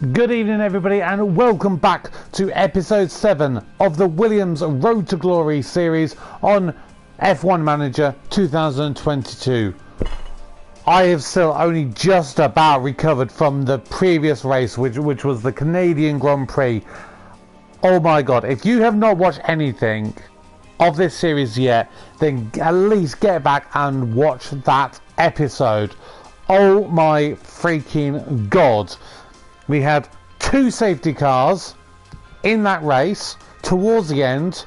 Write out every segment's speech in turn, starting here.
Good evening everybody and welcome back to episode 7 of the Williams Road to Glory series on F1 Manager 2022. I have still only just about recovered from the previous race which was the Canadian Grand Prix. Oh my god, if you have not watched anything of this series yet, then at least get back and watch that episode. Oh my freaking god. We had 2 safety cars in that race towards the end,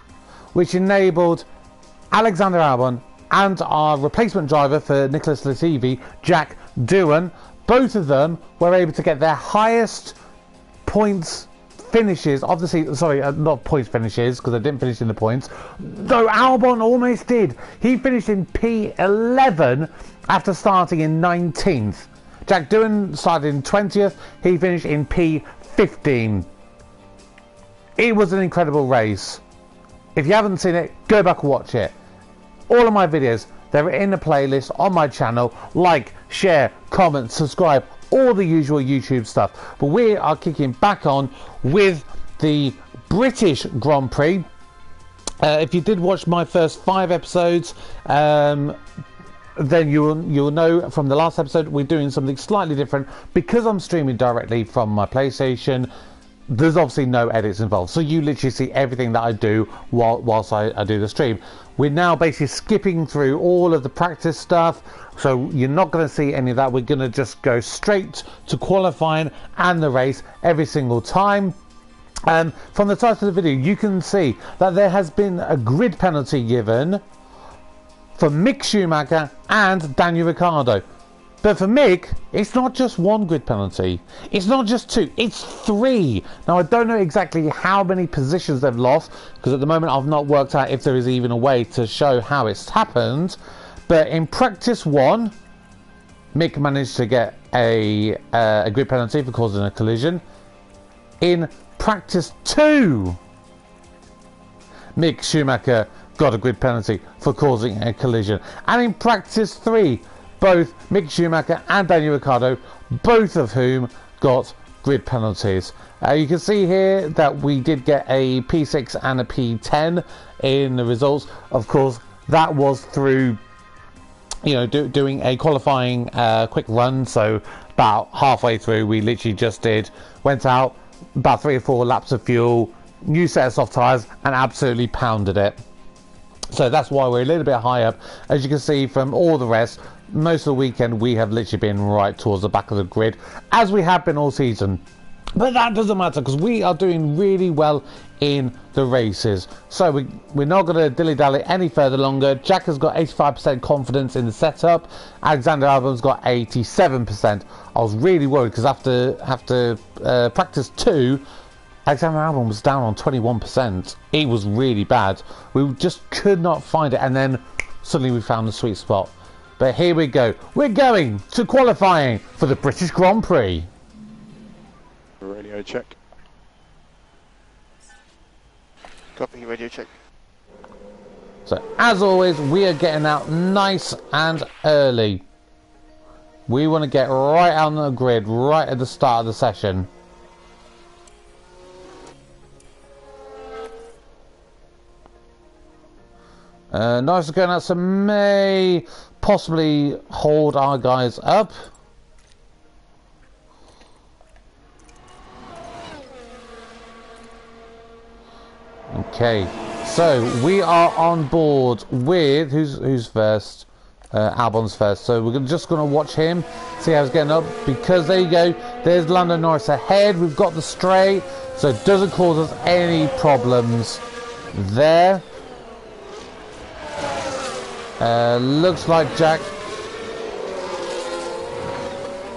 which enabled Alexander Albon and our replacement driver for Nicholas Latifi, Jack Doohan. Both of them were able to get their highest points finishes of the season. Sorry, not points finishes, because they didn't finish in the points. Though Albon almost did. He finished in P11 after starting in 19th. Jack Doohan started in 20th, he finished in P15. It was an incredible race. If you haven't seen it, go back and watch it. All of my videos, they're in the playlist on my channel. Like, share, comment, subscribe, all the usual YouTube stuff. But we are kicking back on with the British Grand Prix. If you did watch my first 5 episodes, then you'll know from the last episode we're doing something slightly different. Because I'm streaming directly from my PlayStation, there's obviously no edits involved, so you literally see everything that I do whilst I do the stream. We're now basically skipping through all of the practice stuff, so you're not going to see any of that. We're going to just go straight to qualifying and the race every single time. From the title of the video you can see that there has been a grid penalty given for Mick Schumacher and Daniel Ricciardo. But for Mick, it's not just 1 grid penalty. It's not just 2, it's 3. Now I don't know exactly how many positions they've lost, because at the moment I've not worked out if there is even a way to show how it's happened. But in practice 1, Mick managed to get a grid penalty for causing a collision. In practice 2, Mick Schumacher got a grid penalty for causing a collision. And in practice 3, both Mick Schumacher and Daniel Ricciardo, both of whom got grid penalties. You can see here that we did get a P6 and a P10 in the results. Of course, that was through, you know, doing a qualifying quick run. So about halfway through, we literally just went out, about 3 or 4 laps of fuel, new set of soft tyres, and absolutely pounded it. So that's why we're a little bit high up. As you can see from all the rest, most of the weekend we have literally been right towards the back of the grid, as we have been all season. But that doesn't matter, because we are doing really well in the races. So we're not going to dilly-dally any further longer. Jack has got 85% confidence in the setup. Alexander Albon's got 87%. I was really worried, because after practice 2, Alexander Albon was down on 21%. It was really bad. We just could not find it, and then suddenly we found the sweet spot. But here we go. We're going to qualifying for the British Grand Prix. Radio check. Copy, radio check. So, as always, we are getting out nice and early. We want to get right on the grid, right at the start of the session. Nice going out, so may possibly hold our guys up. Okay, so we are on board with who's first? Albon's first. So we're just going to watch him, see how he's getting up, because there you go. There's Lando Norris ahead. We've got the straight, so it doesn't cause us any problems there. Looks like Jack.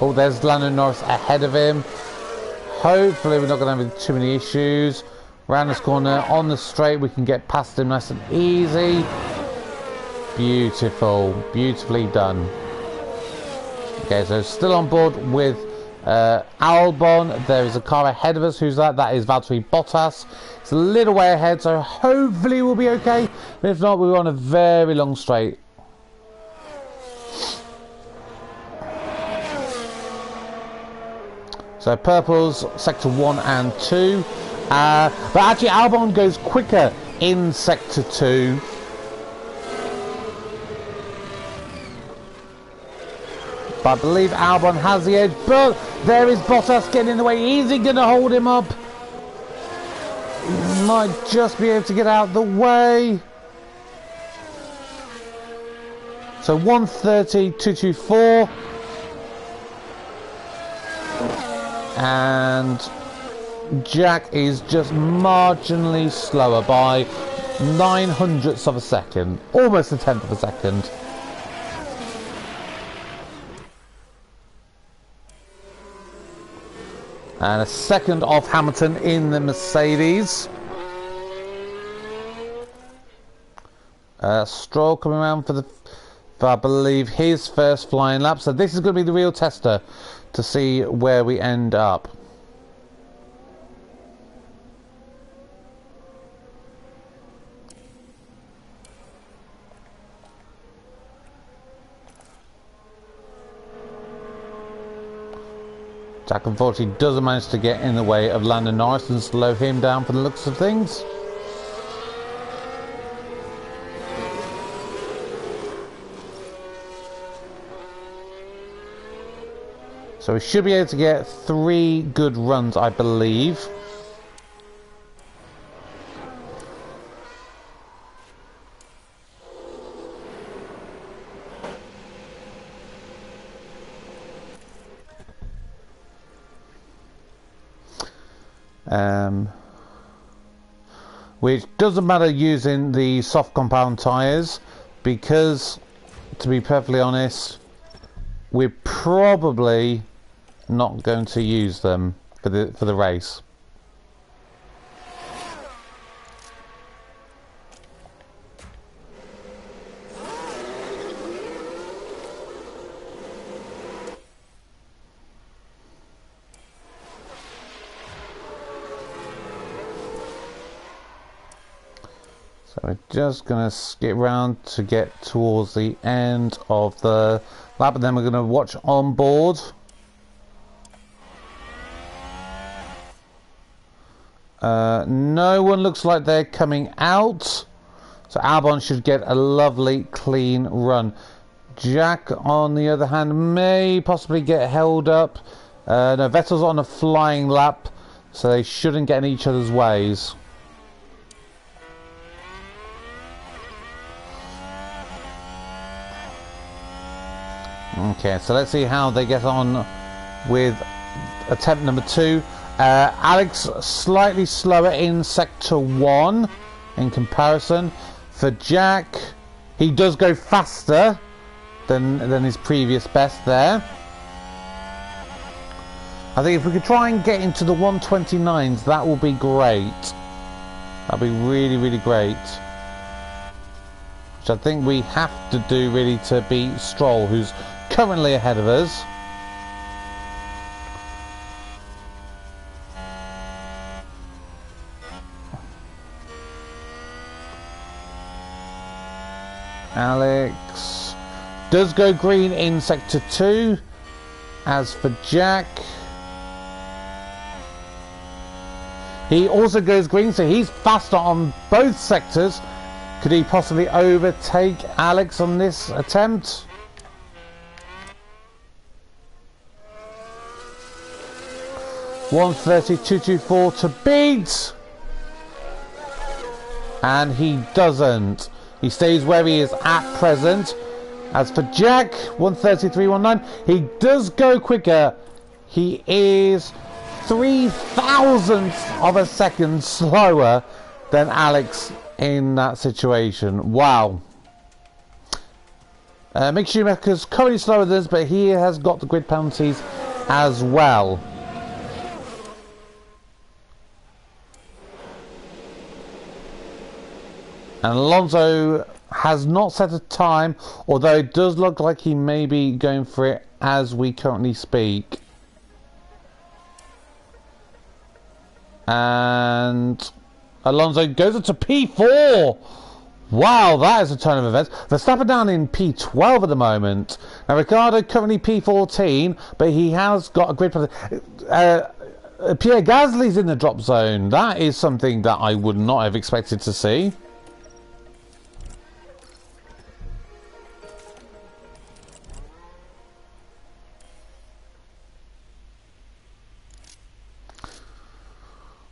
Oh, there's Lando Norris ahead of him. Hopefully we're not going to have too many issues. Round this corner on the straight, we can get past him nice and easy. Beautiful, beautifully done. Okay, so still on board with Albon. There is a car ahead of us. Who's that? That is Valtteri Bottas. It's a little way ahead, so hopefully we'll be okay. But if not, we're on a very long straight. So purples, sector 1 and 2. But actually Albon goes quicker in sector 2. But I believe Albon has the edge, but there is Bottas getting in the way. Is he going to hold him up? He might just be able to get out of the way. So 130, 224. And Jack is just marginally slower by 0.09 of a second. Almost a tenth of a second. And a second off Hamilton in the Mercedes. Stroll coming around for I believe his first flying lap. So this is going to be the real tester to see where we end up. Jack unfortunately doesn't manage to get in the way of Lando Norris and slow him down for the looks of things. So we should be able to get 3 good runs, I believe. Which doesn't matter using the soft compound tyres, because to be perfectly honest, we're probably not going to use them for the race. So we're just going to skip round to get towards the end of the lap, and then we're going to watch on board. No one looks like they're coming out, so Albon should get a lovely clean run. Jack on the other hand may possibly get held up. No, Vettel's on a flying lap, so they shouldn't get in each other's ways. Okay, so let's see how they get on with attempt number 2. Alex slightly slower in sector 1 in comparison. For Jack, he does go faster than his previous best there. I think if we could try and get into the 129s, that will be great. That'd be really, really great. Which I think we have to do really to beat Stroll, who's currently ahead of us. Alex does go green in sector 2. As for Jack, he also goes green, so he's faster on both sectors. Could he possibly overtake Alex on this attempt? $130.224 to beat, and he doesn't. He stays where he is at present. As for Jack, 133.19, he does go quicker. He is 0.003 of a second slower than Alex in that situation. Wow. Mick Schumacher's currently slower than us, but he has got the grid penalties as well. And Alonso has not set a time, although it does look like he may be going for it as we currently speak. And Alonso goes up to P4. Wow, that is a turn of events. Verstappen down in P12 at the moment. Now, Ricciardo currently P14, but he has got a grid. Pierre Gasly's in the drop zone. That is something that I would not have expected to see.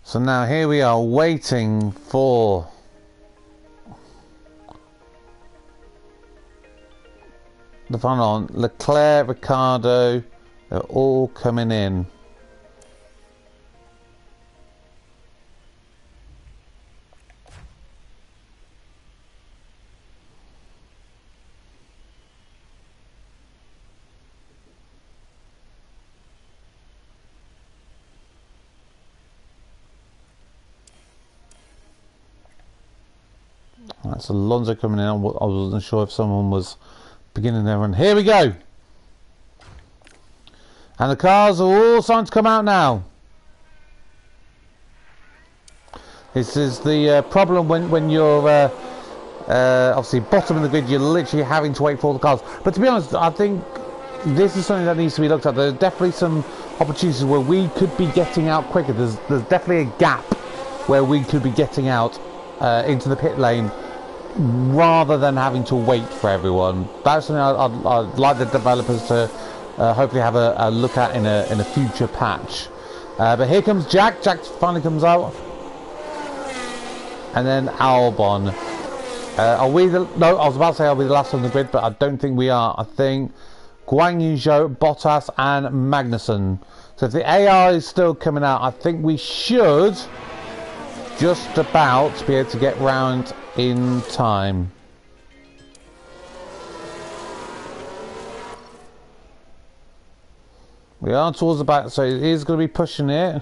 So now here we are waiting for the final on. Leclerc, Ricciardo, they're all coming in. That's Alonso coming in. I wasn't sure if someone was beginning their run. Here we go. And the cars are all starting to come out now. This is the problem when you're obviously bottom of the grid. You're literally having to wait for all the cars. But to be honest, I think this is something that needs to be looked at. There's definitely some opportunities where we could be getting out quicker. There's definitely a gap where we could be getting out into the pit lane rather than having to wait for everyone. That's something I'd like the developers to hopefully have a look at in a future patch. But here comes Jack. Jack finally comes out, and then Albon. Are we the? No, I was about to say are we the last on the grid, but I don't think we are. I think Guan Yu Zhou, Bottas, and Magnussen. So if the AI is still coming out, I think we should just about be able to get round in time. We are towards the back, so it is going to be pushing it.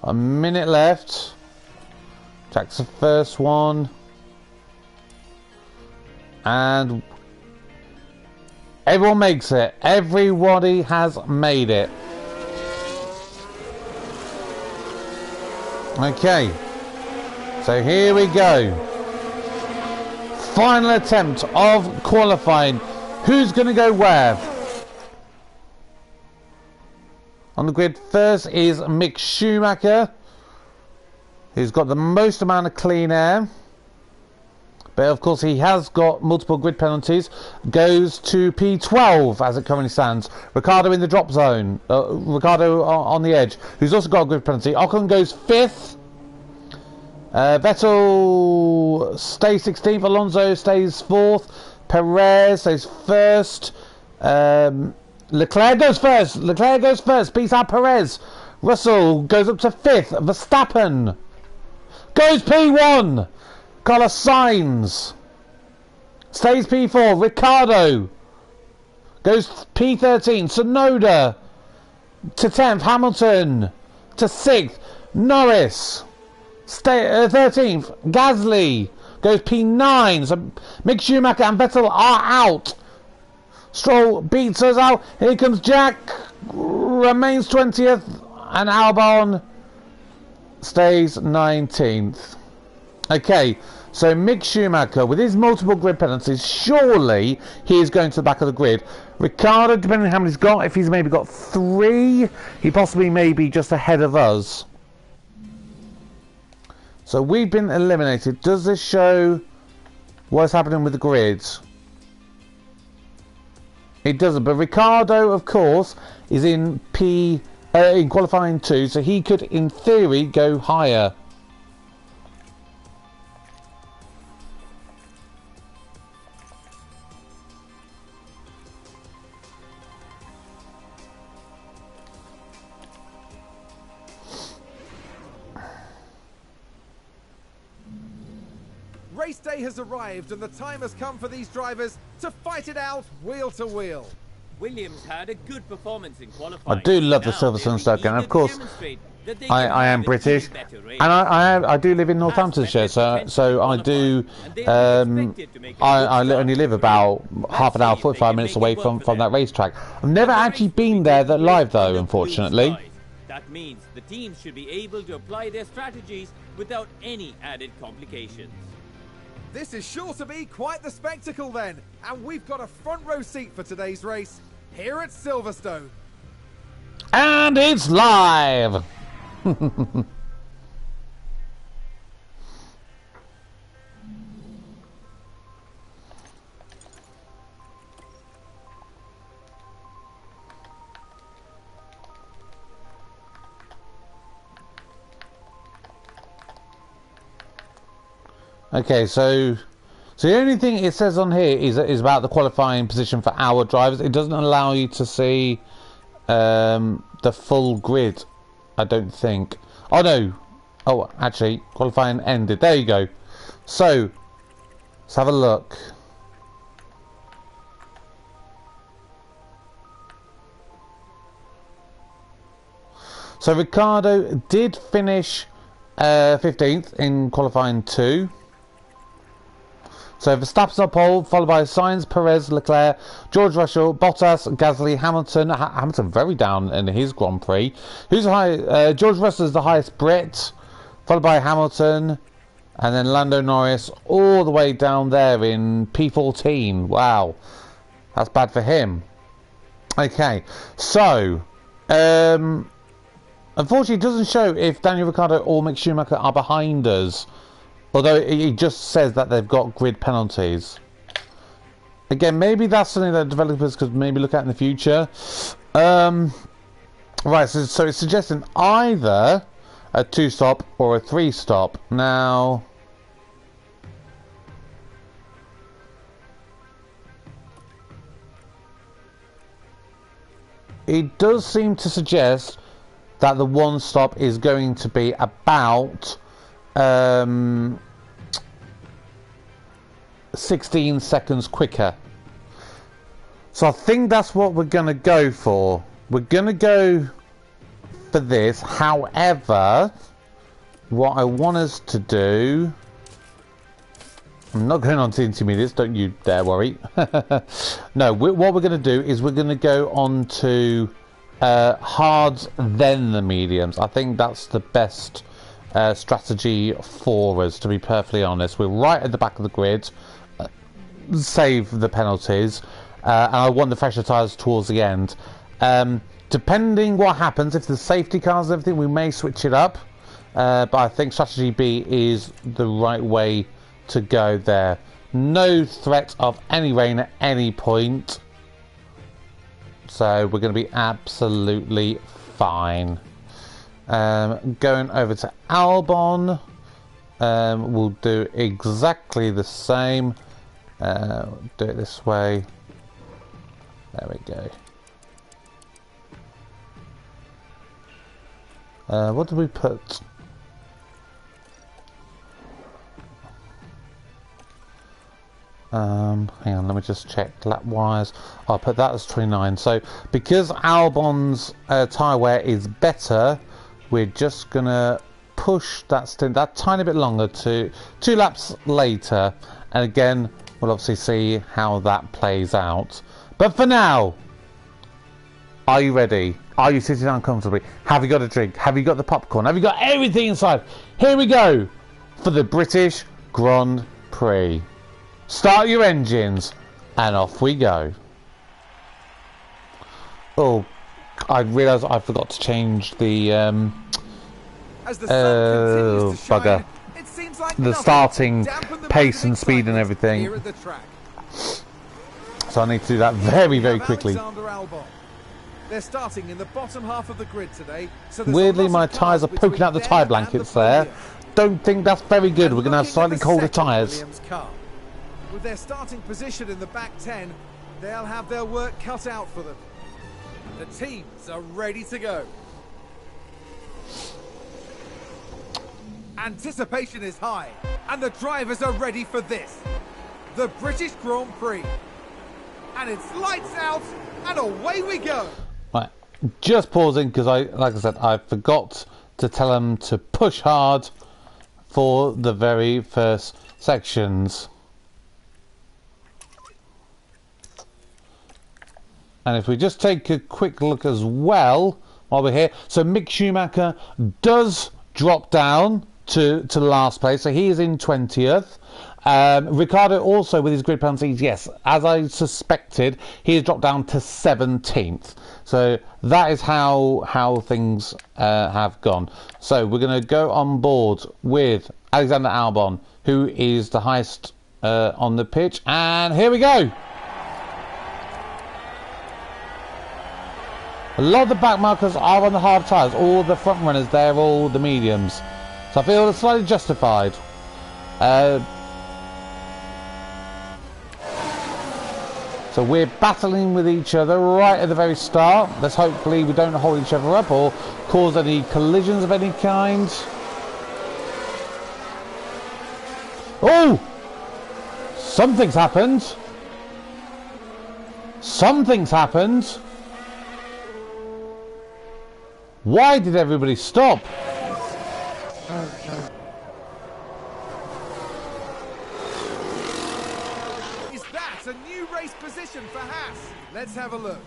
A minute left. Jack's the first one. And everyone makes it. Everybody has made it. Okay. So here we go. Final attempt of qualifying. Who's going to go where? On the grid first is Mick Schumacher, who's got the most amount of clean air. But of course he has got multiple grid penalties. Goes to P12 as it currently stands. Ricciardo in the drop zone. Ricciardo on the edge, who's also got a grid penalty. Ocon goes 5th. Vettel stays 16th. Alonso stays 4th. Perez stays 1st. Leclerc goes 1st. Leclerc goes 1st. Beats out Perez. Russell goes up to 5th. Verstappen goes P1. Carlos Sainz stays P4. Ricciardo goes P13. Tsunoda to 10th. Hamilton to 6th. Norris 13th. Gasly goes P9. So Mick Schumacher and Vettel are out. Stroll beats us out. Here comes Jack. Remains 20th. And Albon stays 19th. Okay, so Mick Schumacher, with his multiple grid penalties, surely he is going to the back of the grid. Ricciardo, depending on how many he's got, if he's maybe got 3, he possibly may be just ahead of us. So we've been eliminated. Does this show what's happening with the grids? It doesn't, but Ricciardo, of course, is in in qualifying 2, so he could, in theory, go higher. Race day has arrived and the time has come for these drivers to fight it out wheel to wheel. Williams had a good performance in qualifying. I do love the Silverstone Stoke, and of course I am British, and I do live in Northamptonshire, so I do I only live about half an hour, 45 minutes away from that racetrack. I've never actually been there live though, unfortunately. That means the teams should be able to apply their strategies without any added complications. This is sure to be quite the spectacle then, and we've got a front row seat for today's race here at Silverstone. And it's live! Okay, so the only thing it says on here is about the qualifying position for our drivers. It doesn't allow you to see the full grid, I don't think. Oh no, oh actually qualifying ended. There you go. So let's have a look. So Ricciardo did finish 15th in qualifying 2. So Verstappen's on pole, followed by Sainz, Perez, Leclerc, George Russell, Bottas, Gasly, Hamilton. Hamilton very down in his Grand Prix. Who's high? George Russell is the highest Brit, followed by Hamilton, and then Lando Norris all the way down there in P14. Wow, that's bad for him. Okay, so unfortunately, it doesn't show if Daniel Ricciardo or Mick Schumacher are behind us. Although it just says that they've got grid penalties. Again, maybe that's something that developers could maybe look at in the future. Right, so it's suggesting either a 2-stop or a 3-stop. Now, it does seem to suggest that the 1-stop is going to be about 16 seconds quicker. So I think that's what we're going to go for. We're going to go for this. However, what I want us to do... I'm not going on to intermediates, don't you dare worry. No, what we're going to do is we're going to go on to hards, then the mediums. I think that's the best strategy for us, to be perfectly honest. We're right at the back of the grid. Save the penalties, and I want the fresher tyres towards the end. Depending what happens, if the safety cars and everything, we may switch it up, but I think strategy B is the right way to go there. No threat of any rain at any point, so we're going to be absolutely fine. Going over to Albon, we'll do exactly the same. Do it this way. There we go. What did we put? Hang on, let me just check lap wires. I'll put that as 29. So because Albon's tyre wear is better, we're just gonna push that stint that tiny bit longer to 2 laps later, and again we'll obviously see how that plays out. But for now, are you ready? Are you sitting down comfortably? Have you got a drink? Have you got the popcorn? Have you got everything inside? Here we go for the British Grand Prix. Start your engines and off we go. Oh, I realised I forgot to change the As the sun continues to shine, bugger. it seems like The nothing starting can dampen the pace and motive speed and excitement everything. here at the track. So I need to do that very, very Now quickly. Alexander Albon. They're starting in the bottom half of the grid today. So there's Weirdly, a lot my of tyres are cars poking out the between tyre them and blankets the there. podium. Don't think that's very good. And We're going to have looking slightly at the colder second tyres. Williams car. With their starting position in the back 10, they'll have their work cut out for them. The teams are ready to go. Anticipation is high, and the drivers are ready for this. The British Grand Prix. And it's lights out, and away we go. Right, just pausing because like I said, I forgot to tell them to push hard for the very first sections. And if we just take a quick look as well while we're here, so Mick Schumacher does drop down to last place, so he is in 20th. Ricciardo also with his grid penalties, yes, as I suspected, he has dropped down to 17th. So that is how things have gone. So we're going to go on board with Alexander Albon, who is the highest on the pitch, and here we go. A lot of the back markers are on the hard tyres. All the front runners, they're all the mediums. So I feel it's slightly justified. So we're battling with each other right at the very start. Let's hopefully we don't hold each other up or cause any collisions of any kind. Oh! Something's happened. Something's happened. Why did everybody stop? Is that a new race position for Haas? Let's have a look.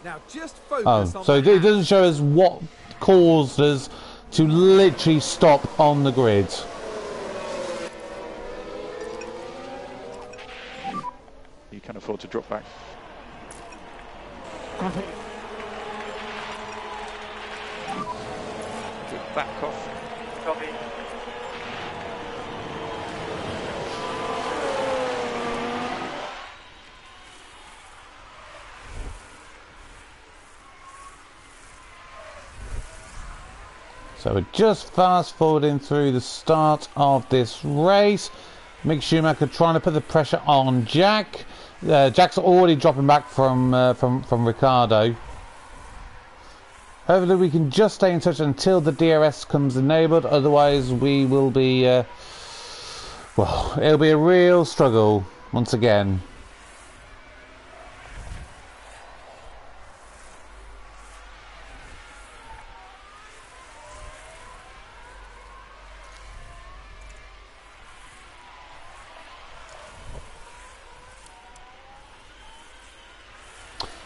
Now just focus on so it doesn't show us what caused us to literally stop on the grid. You can afford to drop back. Back off. Copy. So we're just fast forwarding through the start of this race. Mick Schumacher trying to put the pressure on Jack. Jack's already dropping back from Ricciardo. Hopefully we can just stay in touch until the DRS comes enabled, otherwise we will be, well, it'll be a real struggle once again.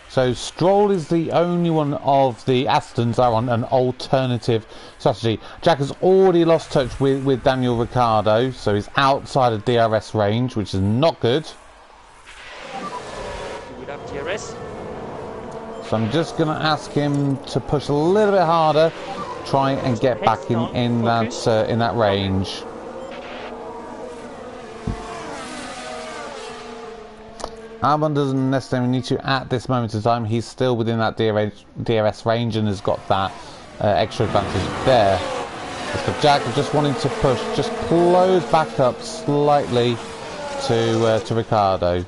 So Stroll is the only one of the Astons that are on an alternative strategy. Jack has already lost touch with Daniel Ricciardo, so he's outside of DRS range, which is not good. Without DRS. So I'm just going to ask him to push a little bit harder, try and get back in that range. Albon doesn't necessarily need to at this moment in time. He's still within that DRS range and has got that extra advantage there. As for Jack, just wanting to push, just close back up slightly to Ricciardo.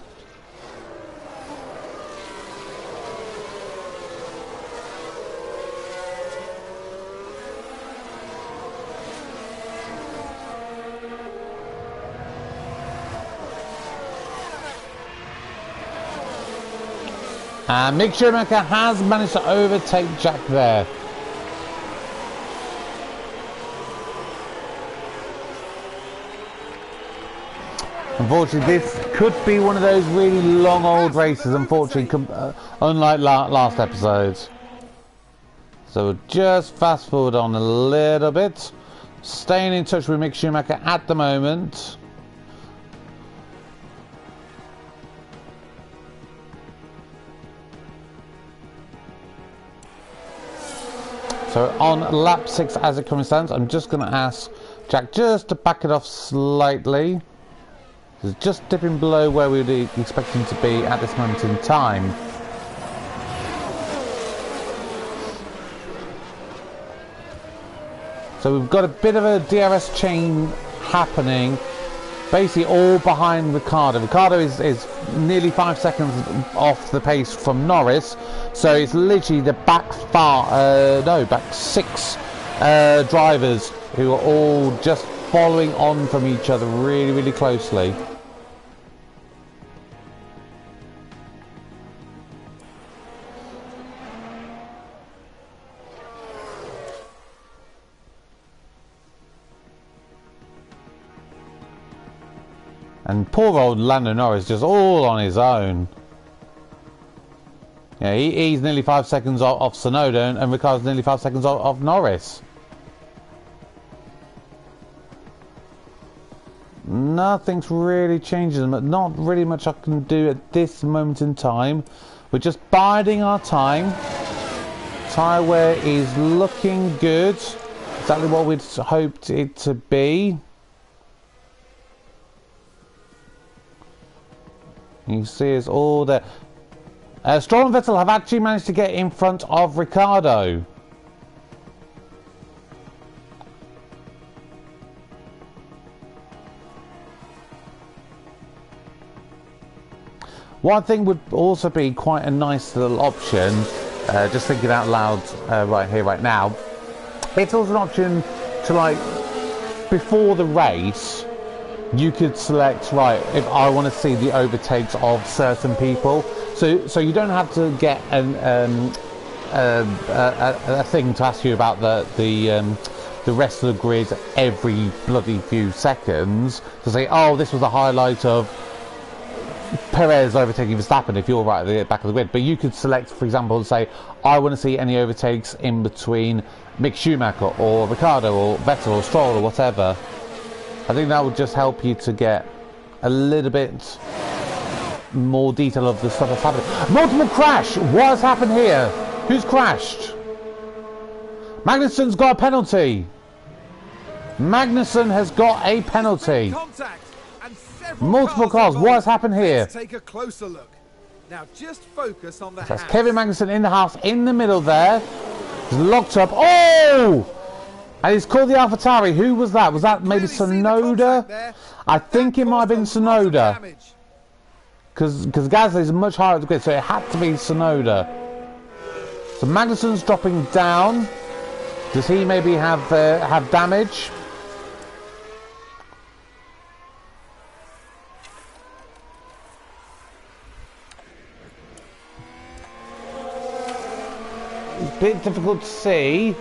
And Mick Schumacher has managed to overtake Jack there. Unfortunately, this could be one of those really long old races, unfortunately, unlike last episodes. So we'll just fast forward on a little bit. Staying in touch with Mick Schumacher at the moment. So on lap 6 as it currently stands, I'm just going to ask Jack just to back it off slightly. It's just dipping below where we would expect him to be at this moment in time. So we've got a bit of a DRS chain happening, basically all behind Ricciardo. Ricciardo is nearly 5 seconds off the pace from Norris, so it's literally the back 6 drivers who are all just following on from each other really, really closely. And poor old Lando Norris just all on his own. Yeah, he's nearly 5 seconds off Tsunoda, and Ricciardo's nearly 5 seconds off Norris. Nothing's really changing, but not really much I can do at this moment in time. We're just biding our time. Tyre wear is looking good. Exactly what we'd hoped it to be. You see it's all there. Stroll and Vettel have actually managed to get in front of Ricciardo. One thing would also be quite a nice little option, just thinking out loud right here, right now. It's also an option to, like, before the race, you could select, right, if I want to see the overtakes of certain people. So you don't have to get a thing to ask you about the rest of the grid every bloody few seconds to say, oh, this was the highlight of Perez overtaking Verstappen if you're right at the back of the grid. But you could select, for example, and say, I want to see any overtakes in between Mick Schumacher or Ricciardo or Vettel or Stroll or whatever. I think that would just help you to get a little bit more detail of the stuff that's happening. Multiple crash! What has happened here? Who's crashed? Magnussen's got a penalty. Magnussen has got a penalty. Contact. Multiple cars. What has happened here? Let's take a closer look. Now just focus on the That's Haas. Kevin Magnussen in the Haas in the middle there. He's locked up. Oh! And he's called the AlphaTauri. Who was that? Was that maybe Tsunoda? I think it might have been Tsunoda. Because Gasly is much higher at the grid, so it had to be Tsunoda. So Magnussen's dropping down. Does he maybe have damage? Bit difficult to see.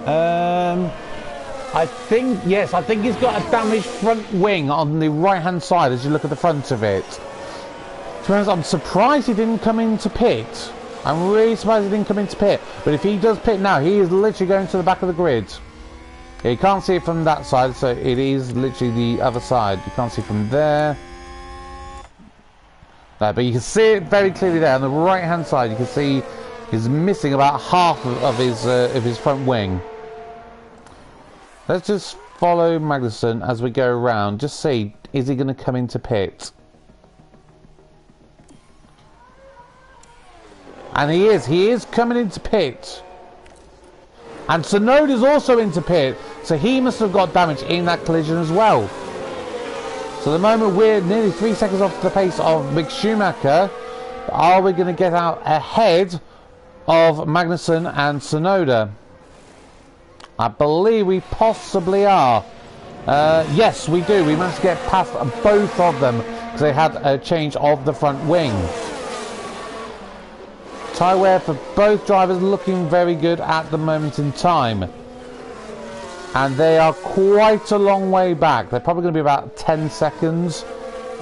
I think, yes, I think he's got a damaged front wing on the right hand side as you look at the front of it. To be honest, I'm surprised he didn't come into pit. I'm really surprised he didn't come into pit. But if he does pit now, he is literally going to the back of the grid. You can't see it from that side, so it is literally the other side. You can't see from there. No, but you can see it very clearly there on the right hand side. You can see he's missing about half of his front wing. Let's just follow Magnussen as we go around. Just see, is he going to come into pit? And he is coming into pit. And Tsunoda's also into pit, so he must have got damage in that collision as well. So at the moment we're nearly 3 seconds off the pace of Mick Schumacher. Are we going to get out ahead of Magnussen and Tsunoda? I believe we possibly are. Yes, we do. We managed to get past both of them because they had a change of the front wing. Tyre wear for both drivers looking very good at the moment in time. And they are quite a long way back. They're probably going to be about 10 seconds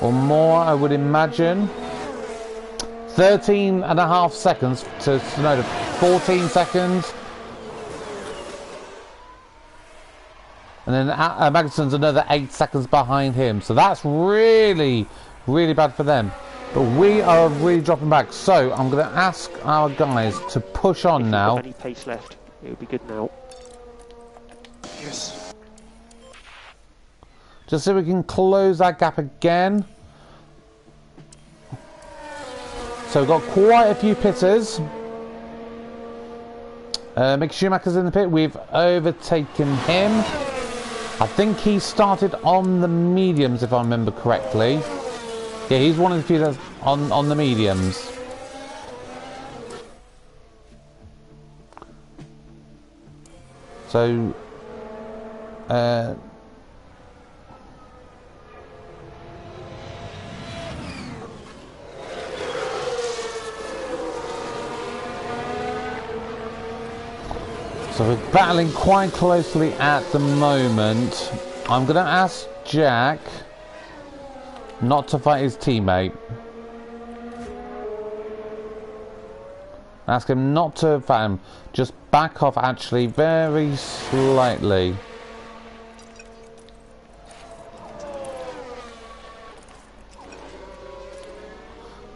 or more, I would imagine. 13.5 seconds to Tsunoda, 14 seconds. And then Magnussen's another 8 seconds behind him. So that's really, really bad for them. But we are really dropping back. So I'm going to ask our guys to push on now. If you've got any pace left, it would be good now. Yes. Just so we can close that gap again. So we've got quite a few pitters. Mick Schumacher's in the pit. We've overtaken him. I think he started on the mediums, if I remember correctly. Yeah, he's one of the few that's on the mediums. So, so we're battling quite closely at the moment. I'm going to ask Jack not to fight his teammate. Ask him not to fight him. Just back off actually very slightly.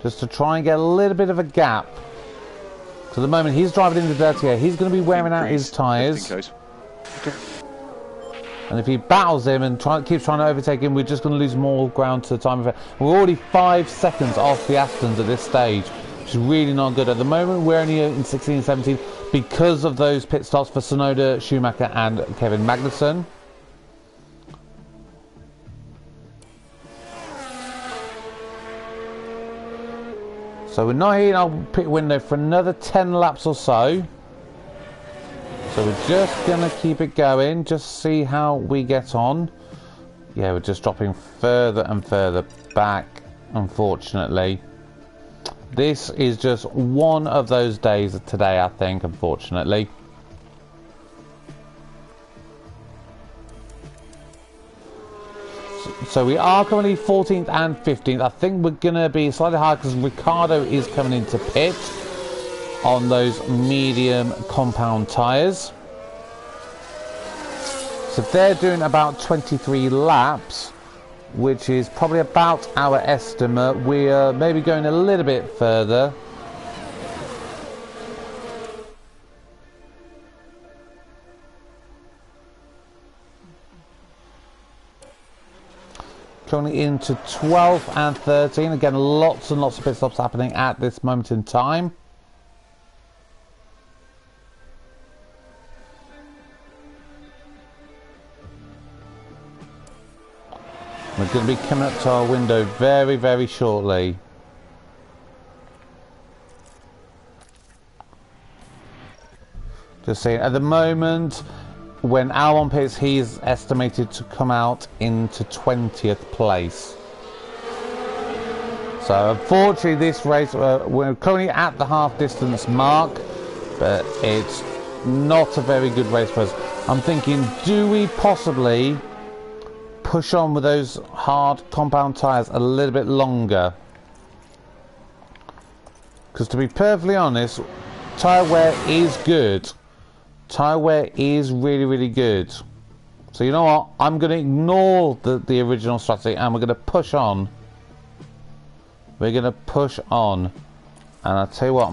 just to try and get a little bit of a gap. So at the moment he's driving into dirty air, he's going to be wearing out his tyres. And if he battles him and keeps trying to overtake him, we're just going to lose more ground to the time of it. We're already 5 seconds off the Astons at this stage, which is really not good. At the moment, we're only in 16 and 17 because of those pit stops for Tsunoda, Schumacher and Kevin Magnussen. So we're not here in our pit window for another 10 laps or so. So we're just going to keep it going, just see how we get on. Yeah, we're just dropping further and further back, unfortunately. This is just one of those days today, I think, unfortunately. So we are currently 14th and 15th. I think we're going to be slightly higher because Ricciardo is coming into pit on those medium compound tyres. So they're doing about 23 laps, which is probably about our estimate. We are maybe going a little bit further. Currently into 12th and 13. Again, lots and lots of pit stops happening at this moment in time. We're going to be coming up to our window very, very shortly. Just saying, at the moment, when Albon pits, he's estimated to come out into 20th place. So unfortunately this race, we're currently at the half distance mark, but it's not a very good race for us. I'm thinking, do we possibly push on with those hard compound tyres a little bit longer? Because to be perfectly honest, tyre wear is good. Tyre wear is really, really good. So you know what? I'm going to ignore the original strategy and we're going to push on. We're going to push on. And I'll tell you what,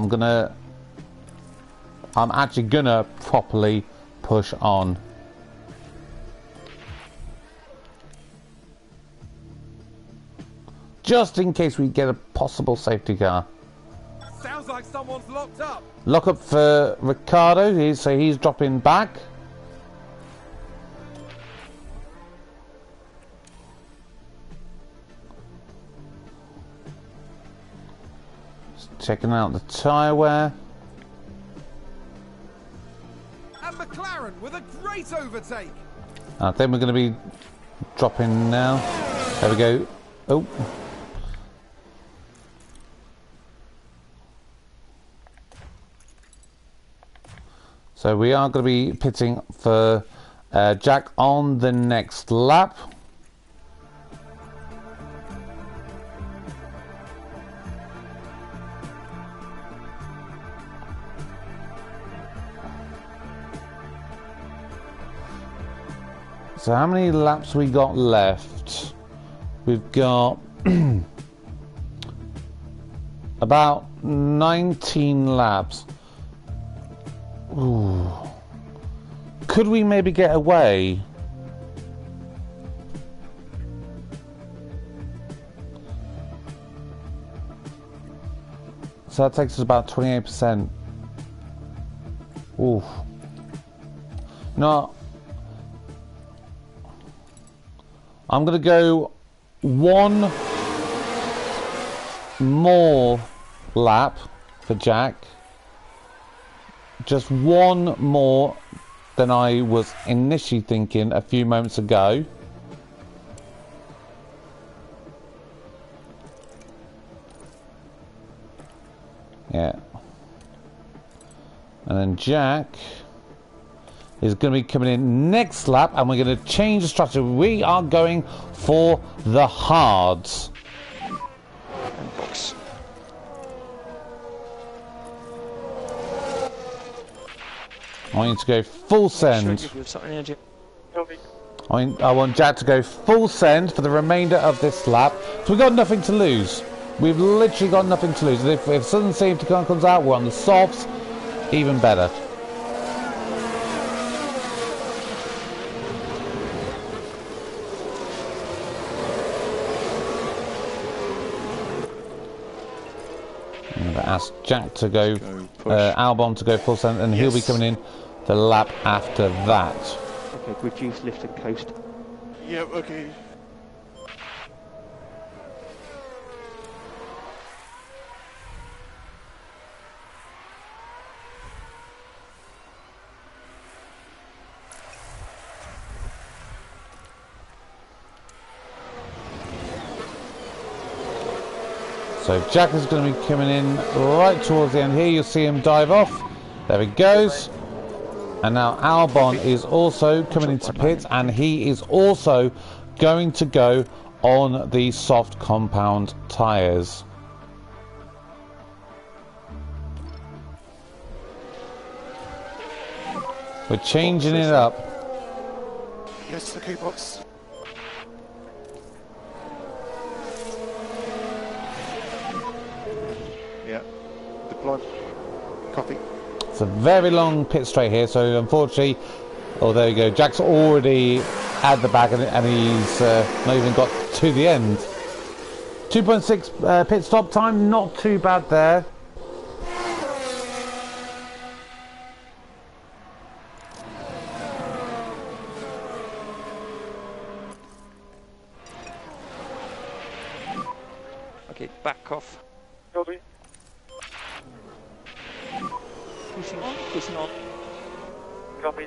I'm actually going to properly push on. Just in case we get a possible safety car. Sounds like someone's locked up. Lockup for Ricciardo, so he's dropping back. Just checking out the tyre wear. And McLaren with a great overtake. I think we're going to be dropping now. There we go. Oh. So we are going to be pitting for Jack on the next lap. So how many laps we got left? We've got about 19 laps. Ooh. Could we maybe get away? So that takes us about 28%. Ooh. No. I'm gonna go one more lap for Jack. Just one more than I was initially thinking a few moments ago. Yeah. And then Jack is going to be coming in next lap and we're going to change the strategy. We are going for the hards. Box. I want you to go full send. I want Jack to go full send for the remainder of this lap. So we've got nothing to lose. We've literally got nothing to lose. If Southern Safety Car comes out, we're on the softs, even better. I'm going to ask Jack to go Albon to go full send, and he'll be coming in the lap after that. Okay, reduce lift and coast. Yep, okay. So Jack is going to be coming in right towards the end here. You'll see him dive off. There he goes. And now Albon is also coming into pit, and he is also going to go on the soft compound tyres. We're changing it up. Yes, okay, box. Yeah, deploy. Copy. It's a very long pit straight here, so unfortunately, oh, there you go. Jack's already at the back, and he's not even got to the end. 2.6 pit stop time, not too bad there. Okay, back off. Copy. Pushing on, pushing on. Copy.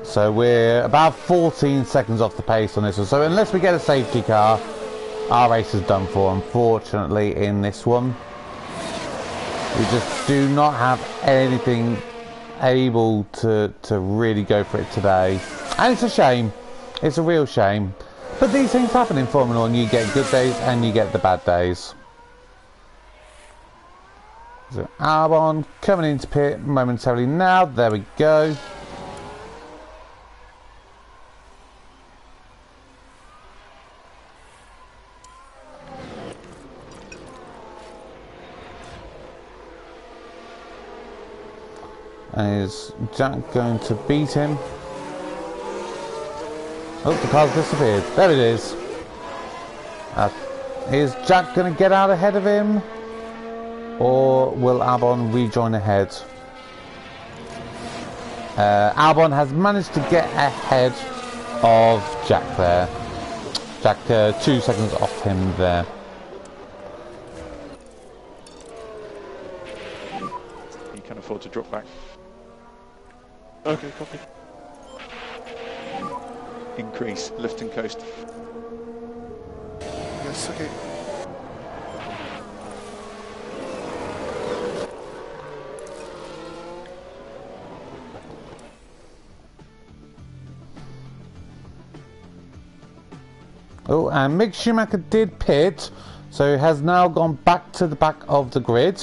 So we're about 14 seconds off the pace on this one. So unless we get a safety car, our race is done for, unfortunately, in this one. We just do not have anything able to really go for it today. And it's a shame. It's a real shame. But these things happen in Formula 1. You get good days and you get the bad days. So Albon coming into pit momentarily now. There we go. And is Jack going to beat him? Oh, the car's disappeared. There it is. Is Jack going to get out ahead of him? Or will Albon rejoin ahead? Albon has managed to get ahead of Jack there. Jack 2 seconds off him there. You can afford to drop back. Okay, copy. Increase, lift and coast. Yes, okay. Oh, and Mick Schumacher did pit, so he has now gone back to the back of the grid.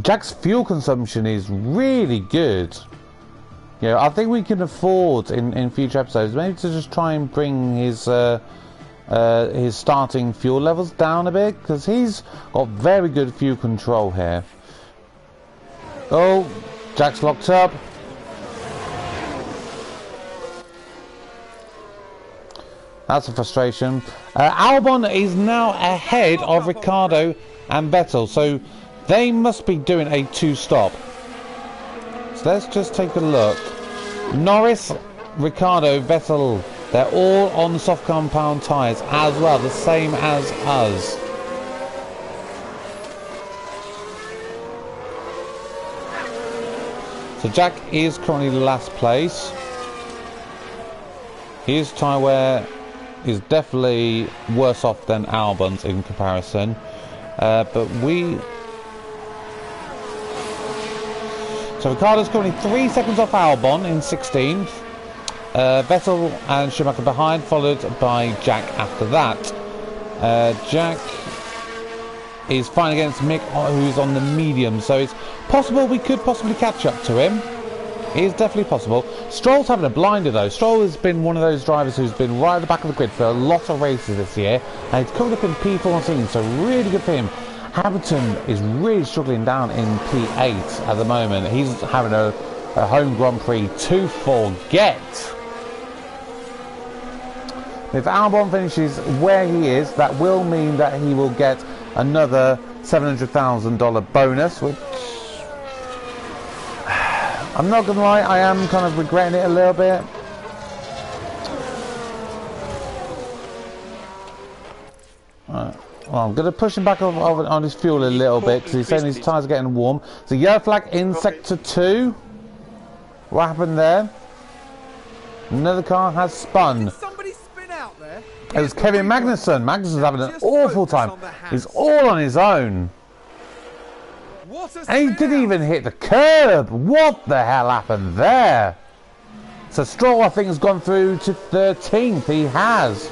Jack's fuel consumption is really good. You know, I think we can afford in future episodes maybe to just try and bring his starting fuel levels down a bit, because he's got very good fuel control here. Oh, Jack's locked up. That's a frustration. Albon is now ahead of Ricciardo and Vettel, so they must be doing a 2-stop. So let's just take a look. Norris, Ricciardo, Vettel, they're all on soft compound tyres as well, the same as us. So Jack is currently last place. His tyre wear is definitely worse off than Albon's in comparison. But we... So Ricciardo's currently 3 seconds off Albon in 16th. Vettel and Schumacher behind, followed by Jack after that. Jack is fighting against Mick, who's on the medium, so it's possible we could possibly catch up to him. It is definitely possible. Stroll's having a blinder though. Stroll has been one of those drivers who's been right at the back of the grid for a lot of races this year, and he's coming up in P14, so really good for him. Hamilton is really struggling down in P8 at the moment. He's having a home Grand Prix to forget. If Albon finishes where he is, that will mean that he will get another $700,000 bonus, which I'm not gonna lie, I am kind of regretting it a little bit. Right. Well, I'm gonna push him back on his fuel a little bit because he's saying his tyres are getting warm. So yellow flag in sector 2. What happened there? Another car has spun. Did somebody spin out there? It was Kevin Magnussen. Magnussen's having an awful time. He's all on his own. And he didn't even hit the curb. What the hell happened there? So Stroll, I think, has gone through to 13th. He has.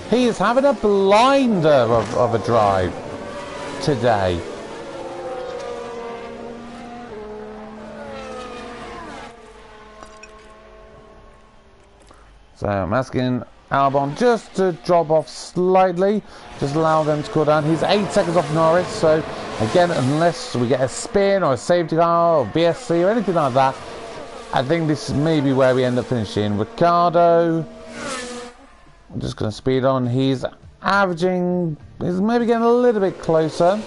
He is having a blinder of a drive today. So I'm asking Albon just to drop off slightly, just allow them to cool down. He's 8 seconds off Norris, so again, unless we get a spin or a safety car or BSC or anything like that, I think this may be where we end up finishing. Ricciardo, I'm just going to speed on. He's averaging, he's maybe getting a little bit closer.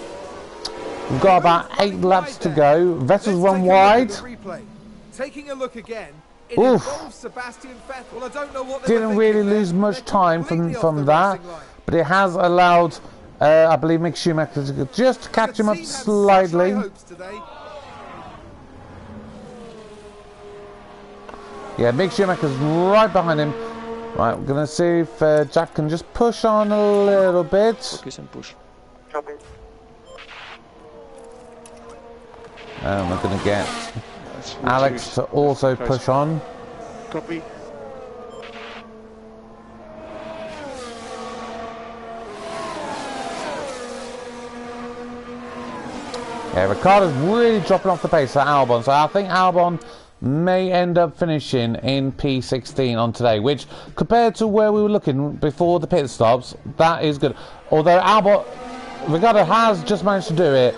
We've got about 8 laps to go. Vettel's run wide. Taking a look again. Oof. Sebastian Vettel. I don't know what didn't really lose much time from that, but it has allowed, I believe, Mick Schumacher to just catch him up slightly. Yeah, Mick Schumacher's right behind him. Right, we're going to see if Jack can just push on a little bit. Focus and push. And we're going to get Alex to also push on. Copy. Yeah, Ricciardo's really dropping off the pace for Albon, so I think Albon may end up finishing in P16 on today, which compared to where we were looking before the pit stops, that is good. Although Ricciardo has just managed to do it.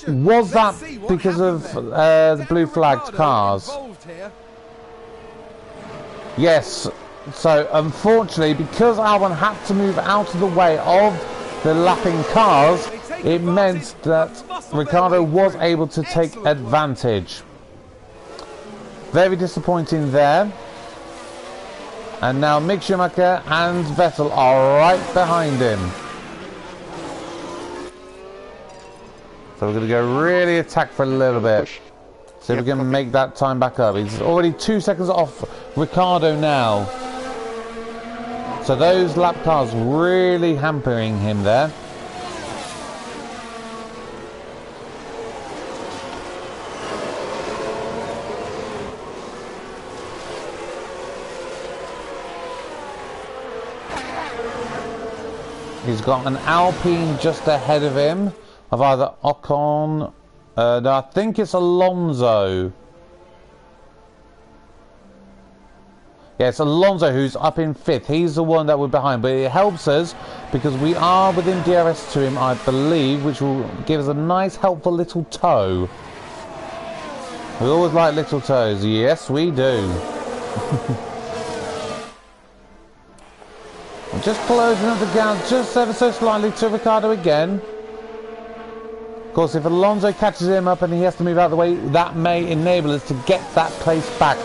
Was that because of the blue flagged cars? Yes. So unfortunately, because Albon had to move out of the way of the lapping cars, it meant that Ricciardo was able to take advantage. Very disappointing there. And now Mick Schumacher and Vettel are right behind him. So we're going to go really attack for a little bit. See if we can make that time back up. He's already 2 seconds off Ricciardo now. So those lap cars really hampering him there. He's got an Alpine just ahead of him, of either Ocon, no, I think it's Alonso. Yeah, it's Alonso who's up in 5th. He's the one that we're behind, but it helps us because we are within DRS to him, I believe, which will give us a nice, helpful little tow. We always like little tows. Yes, we do. Just closing up the gap just ever so slightly to Ricciardo again. Of course, if Alonso catches him up and he has to move out of the way, that may enable us to get that place back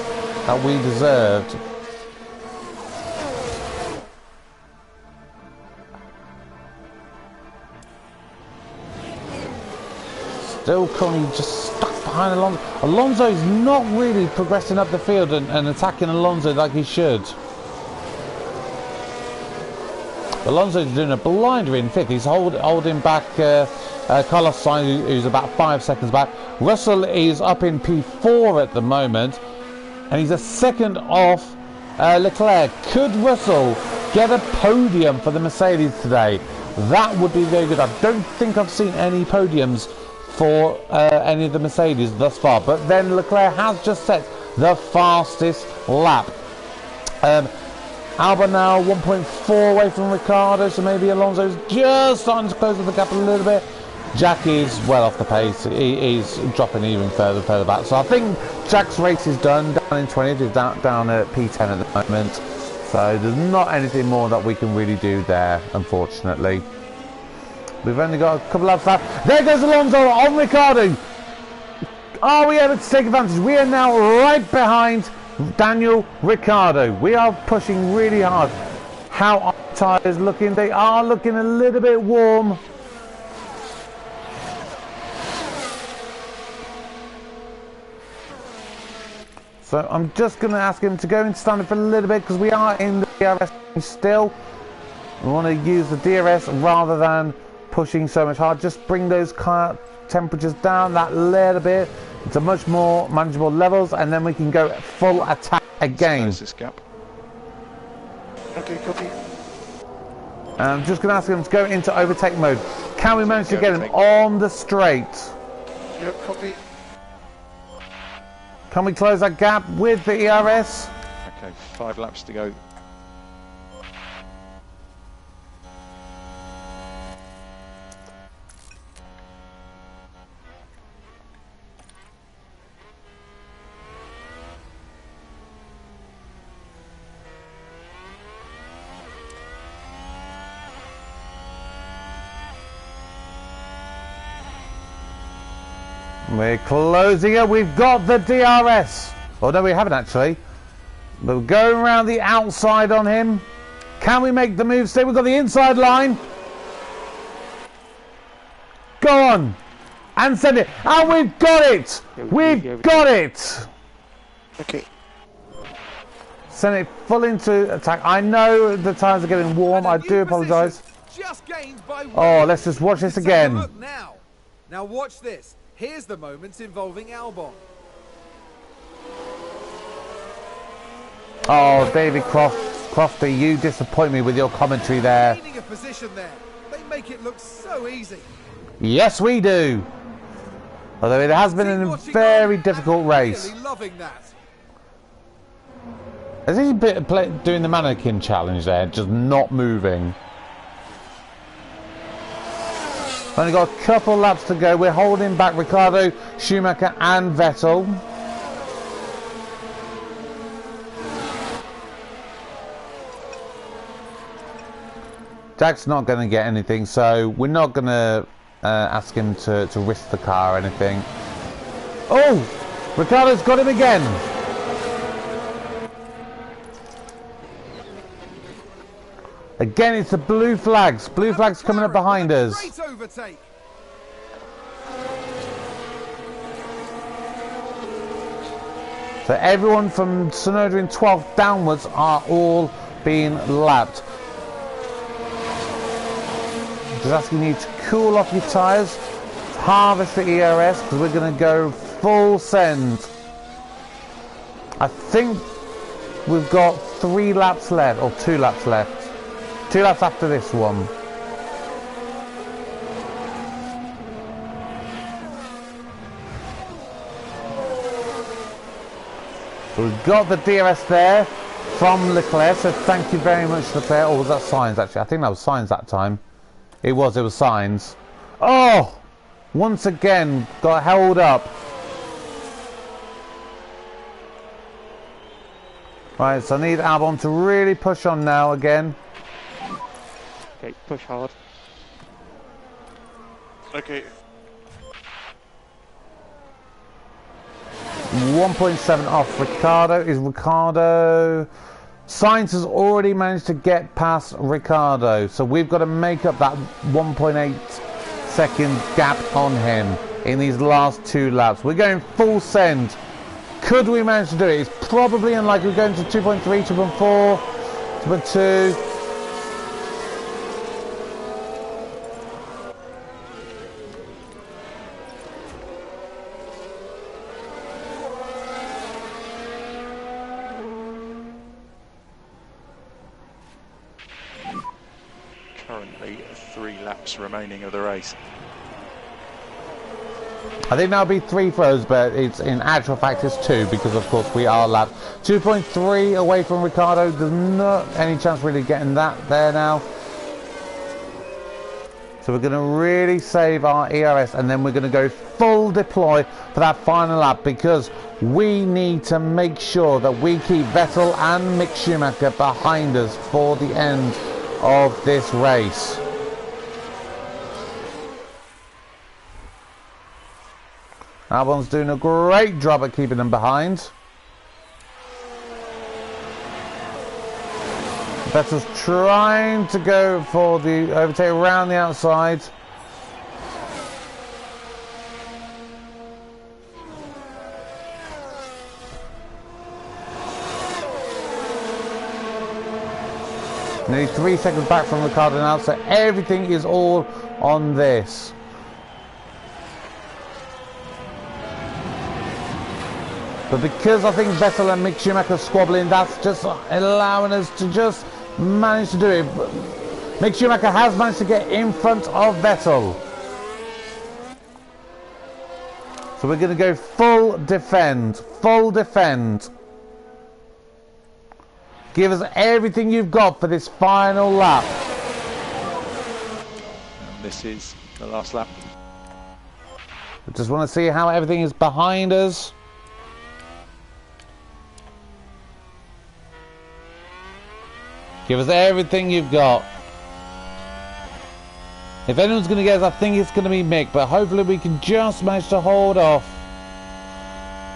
that we deserved. Still currently just stuck behind Alonso. Alonso's not really progressing up the field and attacking Alonso like he should. Alonso's doing a blinder in 5th. He's holding back Carlos Sainz, who's about 5 seconds back. Russell is up in P4 at the moment, and he's a second off Leclerc. Could Russell get a podium for the Mercedes today? That would be very good. I don't think I've seen any podiums for any of the Mercedes thus far. But then Leclerc has just set the fastest lap. Albon now 1.4 away from Ricciardo, so maybe Alonso's just starting to close the gap a little bit. Jack is well off the pace. He's dropping even further back. So I think Jack's race is done. Down in 20th, he's down at P10 at the moment. So there's not anything more that we can really do there, unfortunately. We've only got a couple laps left. There goes Alonso on Ricciardo. Are we able to take advantage? We are now right behind Daniel Ricciardo. We are pushing really hard. How are our tyres looking? They are looking a little bit warm. So I'm just going to ask him to go into standard for a little bit because we are in the DRS still. We want to use the DRS rather than pushing so much hard. Just bring those car temperatures down that little bit to much more manageable levels, and then we can go full attack again. This gap. Okay, copy. And I'm just going to ask him to go into overtake mode. Can we manage to get him on the straight? Yep, copy. Can we close that gap with the ERS? Okay, 5 laps to go. We're closing it. We've got the DRS. Oh no, we haven't actually. But we're going around the outside on him. Can we make the move? Stay. We've got the inside line. Go on. And send it. And we've got it. We've got it. Okay. Send it full into attack. I know the tyres are getting warm. I do apologise. Oh, let's just watch this again. Now watch this. Here's the moments involving Albon. Oh, David Crofty, you disappoint me with your commentary there. Gaining a position there. They make it look so easy. Yes, we do. Although it has been a very difficult race. Really loving that. Is he doing the mannequin challenge there, just not moving? Only got a couple laps to go. We're holding back Ricciardo, Schumacher and Vettel. Jack's not going to get anything, so we're not going to ask him to risk the car or anything. Oh! Ricciardo's got him again! Again, it's the blue flags. Blue flags coming up behind us. Great overtake. So everyone from Tsunoda in 12th downwards are all being lapped. Just asking you to cool off your tyres, harvest the ERS, because we're going to go full send. I think we've got 3 laps left, or 2 laps left. 2 laps after this one. So we've got the DRS there from Leclerc, so thank you very much, Leclerc. Or was that Sainz actually? I think that was Sainz that time. It was Sainz. Oh! Once again, got held up. Right, so I need Albon to really push on now again. Okay, push hard. Okay. 1.7 off Ricciardo. Is Ricciardo... Sainz has already managed to get past Ricciardo, so we've got to make up that 1.8 second gap on him in these last 2 laps. We're going full send. Could we manage to do it? It's probably unlikely. We're going to 2.3, 2.4, 2.2. Currently 3 laps remaining of the race. I think that'll be 3 for us, but it's in actual fact it's 2 because of course we are lapped 2.3 away from Ricciardo. There's not any chance really getting that there now. So we're going to really save our ERS and then we're going to go full deploy for that final lap because we need to make sure that we keep Vettel and Mick Schumacher behind us for the end of this race. Albon's doing a great job at keeping them behind. Vettel's trying to go for the overtake around the outside. Nearly 3 seconds back from Ricciardo now, so everything is all on this. But because I think Vettel and Mick Schumacher are squabbling, that's just allowing us to just manage to do it. Mick Schumacher has managed to get in front of Vettel. So we're going to go full defend. Full defend. Give us everything you've got for this final lap. And this is the last lap. I just want to see how everything is behind us. Give us everything you've got. If anyone's going to get us, I think it's going to be Mick, but hopefully we can just manage to hold off.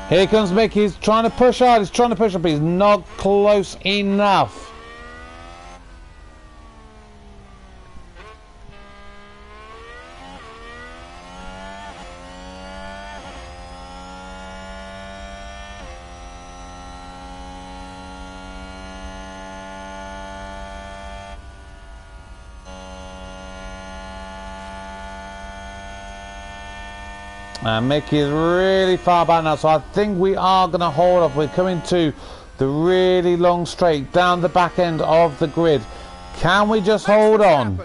Here comes Mick. He's trying to push hard. He's trying to push up. He's not close enough. And Mick is really far back now, so I think we are going to hold off. We're coming to the really long straight down the back end of the grid. Can we just hold on?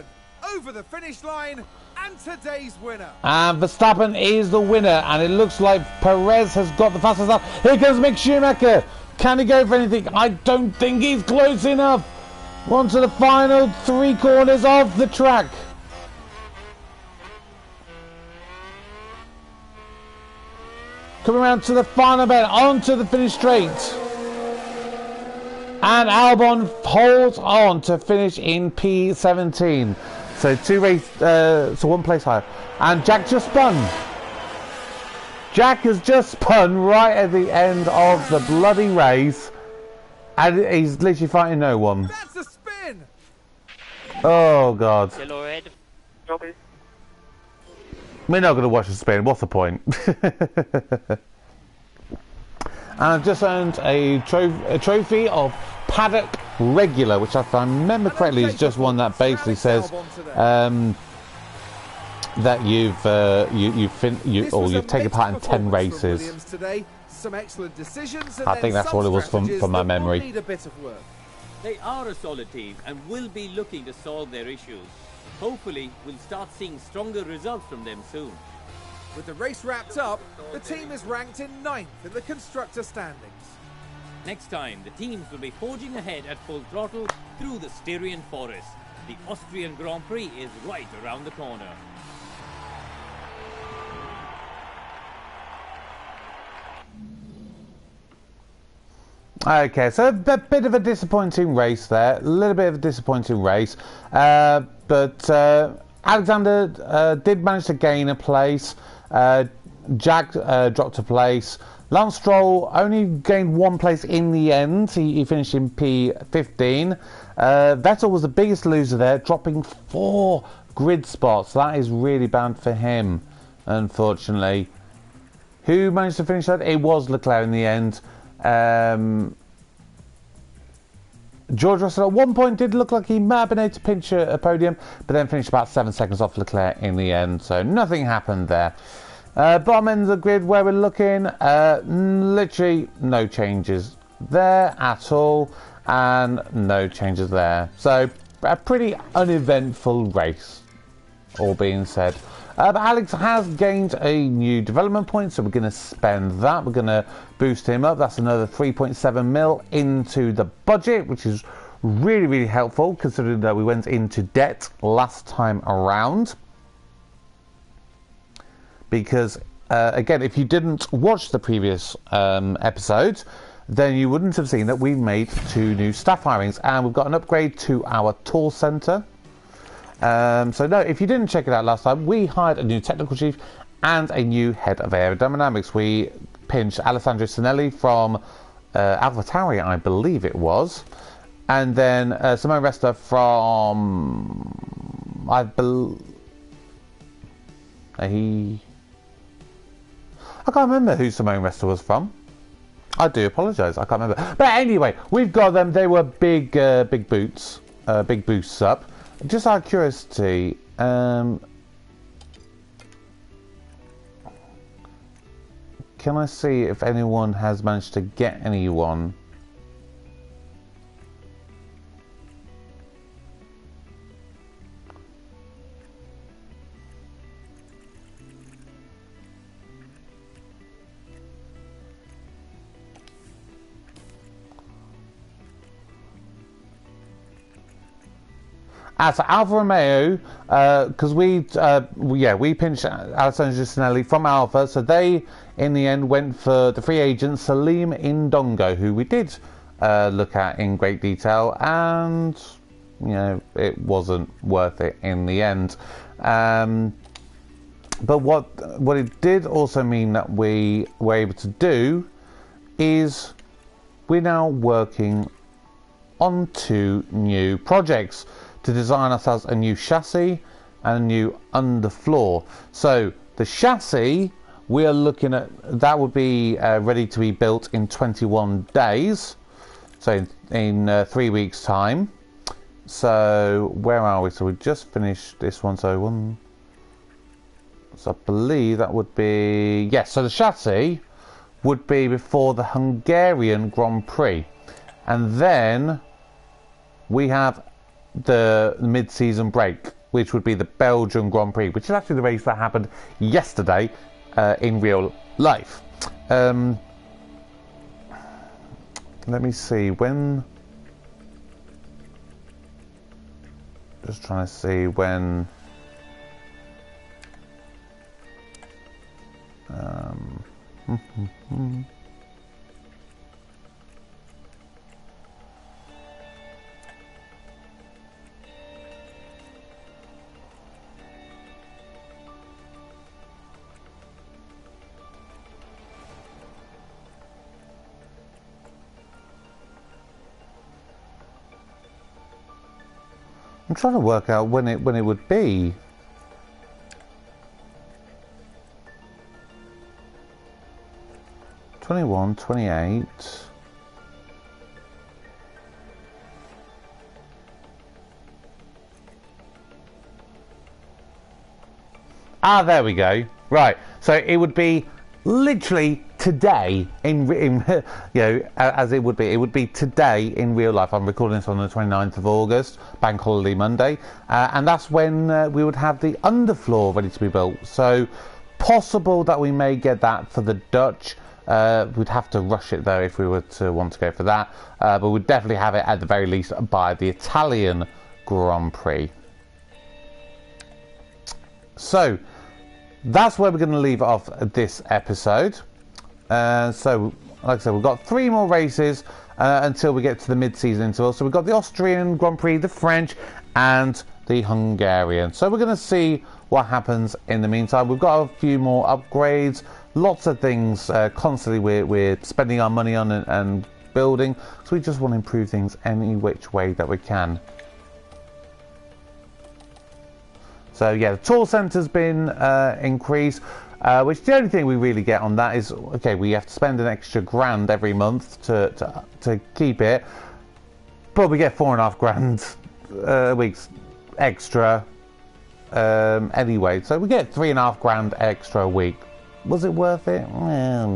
Over the finish line and today's winner. And Verstappen is the winner, and it looks like Perez has got the fastest lap. Here comes Mick Schumacher. Can he go for anything? I don't think he's close enough. On to the final 3 corners of the track. Coming around to the final bend, onto the finish straight. And Albon holds on to finish in P17. So 1 place higher. And Jack just spun. Jack has just spun right at the end of the bloody race. And he's literally fighting no one. That's a spin. Oh, God. Yellow red. We're not going to watch the spin. What's the point? And I've just earned a trophy of Paddock Regular, which if I remember correctly is just one that basically says that you've taken part in 10 races. Some excellent decisions, I think that's what it was from my memory. Need a bit of work. They are a solid team and will be looking to solve their issues. Hopefully, we'll start seeing stronger results from them soon. With the race wrapped up, the team is ranked in 9th in the constructor standings. Next time, the teams will be forging ahead at full throttle through the Styrian forest. The Austrian Grand Prix is right around the corner. Okay, so a bit of a disappointing race there. A little bit of a disappointing race. But Alexander did manage to gain a place. Jack dropped a place. Lance Stroll only gained 1 place in the end. He finished in P15. Vettel was the biggest loser there, dropping 4 grid spots. That is really bad for him, unfortunately. Who managed to finish that? It was Leclerc in the end. George Russell at one point did look like he might have been able to pinch a podium, but then finished about 7 seconds off Leclerc in the end, so nothing happened there. Bottom end of the grid where we're looking, literally no changes there at all, and no changes there. So a pretty uneventful race, all being said. But Alex has gained a new development point, so we're going to spend that. We're going to boost him up. That's another 3.7 mil into the budget, which is really, really helpful considering that we went into debt last time around. Because, again, if you didn't watch the previous episodes, then you wouldn't have seen that we made 2 new staff hirings, and we've got an upgrade to our tool centre. So no, if you didn't check it out last time, we hired a new technical chief and a new head of aerodynamics. We pinched Alessandro Sinelli from AlphaTauri, I believe it was, and then Simone Resta from I can't remember who Simone Resta was from. I do apologise, I can't remember. But anyway, we've got them. They were big boosts up. Just out of curiosity, can I see if anyone has managed to get anyone? So Alfa Romeo, because we pinched Alessandro Sinelli from Alfa, so they in the end went for the free agent Salim Indongo, who we did look at in great detail, and you know it wasn't worth it in the end. But what it did also mean that we were able to do is we're now working on 2 new projects to design ourselves a new chassis and a new underfloor. So the chassis, we are looking at, that would be ready to be built in 21 days, so in 3 weeks time. So where are we? So we just finished this one, so I believe that would be, yes, so the chassis would be before the Hungarian Grand Prix, and then we have the mid-season break, which would be the Belgian Grand Prix, which is actually the race that happened yesterday in real life. Let me see when. Just trying to see when. I'm trying to work out when it would be. '21, '28. Ah, there we go. Right, so it would be literally today in you know, as it would be today in real life. I'm recording this on the 29th of August, bank holiday Monday, and that's when we would have the underfloor ready to be built. So possible that we may get that for the Dutch. We'd have to rush it though if we were to want to go for that, but we'd definitely have it at the very least by the Italian Grand Prix. So that's where we're going to leave off this episode. So like I said, we've got 3 more races until we get to the mid-season interval. So we've got the Austrian Grand Prix, the French and the Hungarian. So we're going to see what happens in the meantime. We've got a few more upgrades, lots of things constantly we're spending our money on and building, so we just want to improve things any which way that we can. So yeah, the tool centre's been increased, which the only thing we really get on that is, okay, we have to spend an extra grand every month to keep it, but we get $4.5 grand weeks extra anyway, so we get $3.5 grand extra a week. Was it worth it? Well,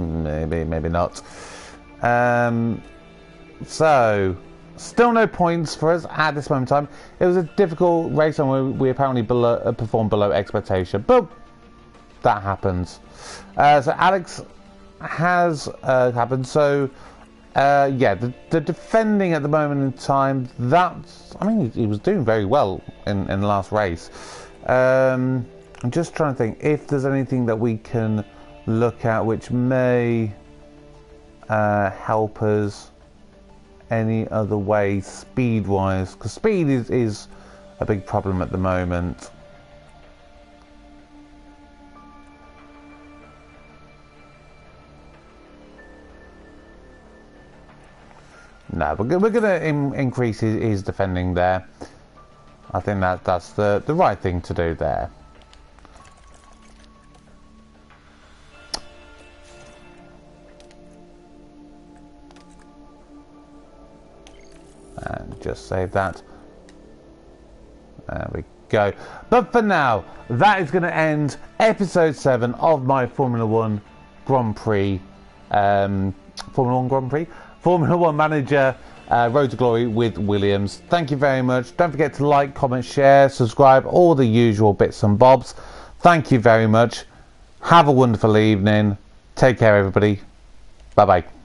maybe not. So still no points for us at this moment in time. It was a difficult race and we apparently performed below expectation, but that happens. So Alex has happened. So yeah, the defending at the moment in time, that's, I mean, he was doing very well in the last race. I'm just trying to think if there's anything that we can look at which may help us any other way speed wise, because speed is a big problem at the moment. No, we're going to increase his defending there. I think that's the right thing to do there. And just save that. There we go. But for now, that is going to end episode 7 of my Formula 1 Grand Prix. Formula 1 Manager Road to Glory with Williams. Thank you very much. Don't forget to like, comment, share, subscribe, all the usual bits and bobs. Thank you very much. Have a wonderful evening. Take care, everybody. Bye-bye.